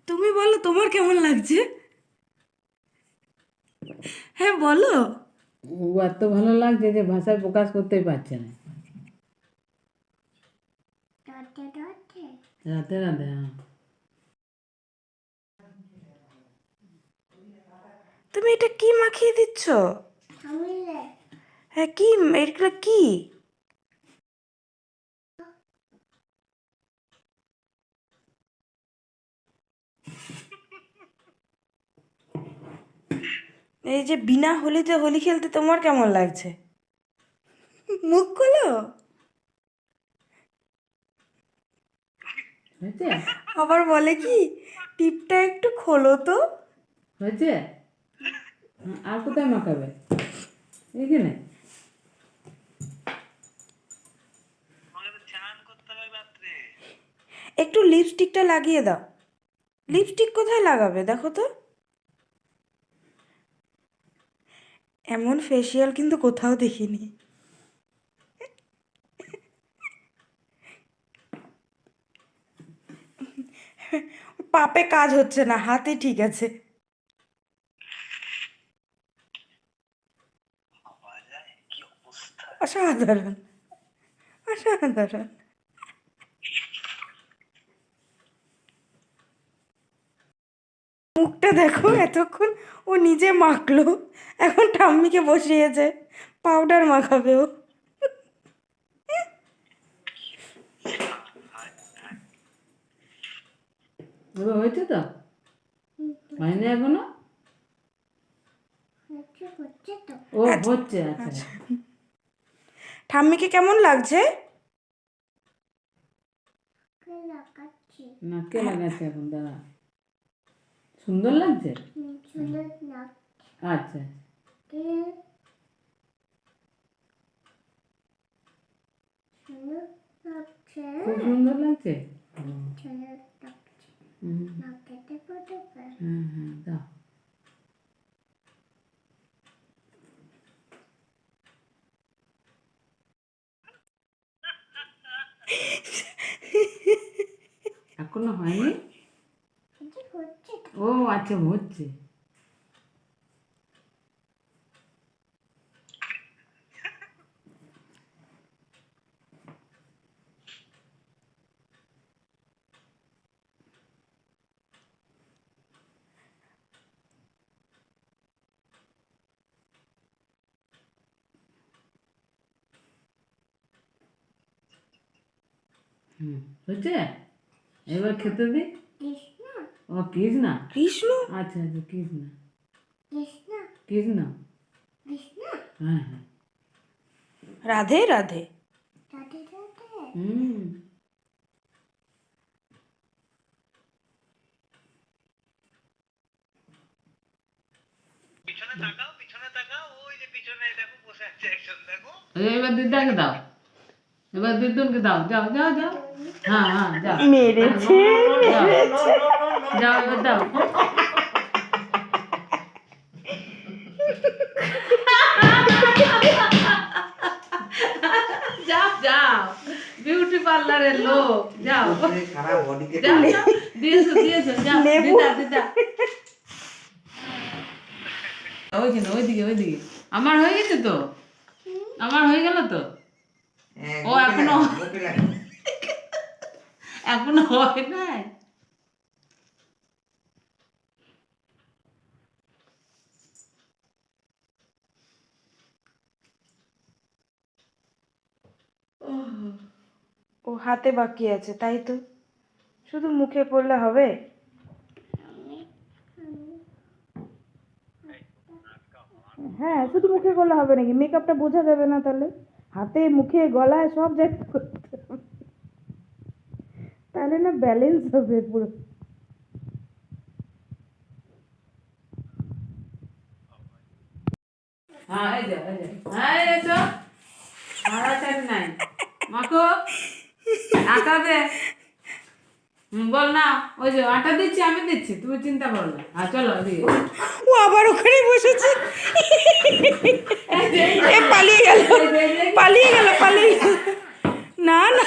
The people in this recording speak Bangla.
তুমি বলো তোমার কেমন লাগছে? হ্যাঁ বলো। ও এত ভালো লাগছে যে ভাষায় প্রকাশ করতেই পারছে না। রাতে রাতে হ্যাঁ। তুমি এটা কি মাখিয়ে দিচ্ছ? হ্যাঁ কি, এটা কি? এই যে বিনা হোলিতে হোলি খেলতে তোমার কেমন লাগছে? মুখ খোলো। হয়েছে আবার বলে কি টিপটা একটু খোলো তো। হয়েছে আর কোথায় মাখাবে? এইখানে একটু লিপস্টিকটা লাগিয়ে দাও। লিপস্টিক কোথায় লাগাবে দেখো তো। এমন ফেসিয়াল কিন্তু কোথাও দেখিনি। পাপে কাজ হচ্ছে না, হাতে ঠিক আছে। অসাধারণ, অসাধারণ। মুখটা দেখো, এতক্ষণ ও নিজে মাখলো, এখন ঠাম্মিকে বসিয়েছে পাউডার মাখাবে ও। এবার হয়েছে তো? হয়নি এখনো? ও হচ্ছে আচ্ছা। ঠাম্মিকে কেমন লাগছে? নাকে লাগাচ্ছে এখন, দাঁড়া। সুন্দর লাগছে? আচ্ছা খুব সুন্দর লাগছে। হ্যাঁ হ্যাঁ দাও। এখনো হয়নি? ও আচ্ছা হচ্ছে। হচ্ছে, এবার খেতে দি। ও কৃষ্ণা, কৃষ্ণ? আচ্ছা আচ্ছা কৃষ্ণা, কৃষ্ণ হ্যাঁ হ্যাঁ। রাধে রাধে। হুম এবার দিদাকে দাও, এবার দিদুনকে দাও, যাও যাও যাও। হ্যাঁ হ্যাঁ যাও, মেরেছে। যাও এবার দাও। যাও যাও, বিউটি পার্লারের লোক, যাও যাও যাও, দিয়েছো দিয়েছো, যাও দিদা দিদা। ওইখানে ওইদিকে ওইদিকে, আমার হয়ে গেছে তো, আমার হয়ে গেল তো। ও এখনো এখনো হয় নাই। ও হাতে বাকি আছে তাই তো, শুধু মুখে পড়লে হবে? হ্যাঁ শুধু মুখে করলে হবে নাকি? মেকআপটা বোঝা যাবে না তাহলে? হাতে মুখে গলায় সব জায়গায় করতে হবে, তাহলে না ব্যালেন্স হবে পুরো। হ্যাঁ এই যে এই যে, হ্যাঁ এসো, ছাড়াছাড়ি নাই, মাখো আটা দে। বল না, ওই যে আটা দিচ্ছি, আমি দিচ্ছি, তুমি চিন্তা করো না। আর চলো এদিকে। ও আবার ওখানে বসেছে। এ পালিয়ে গেল, পালিয়ে গেল, পালিয়ে গেল। না না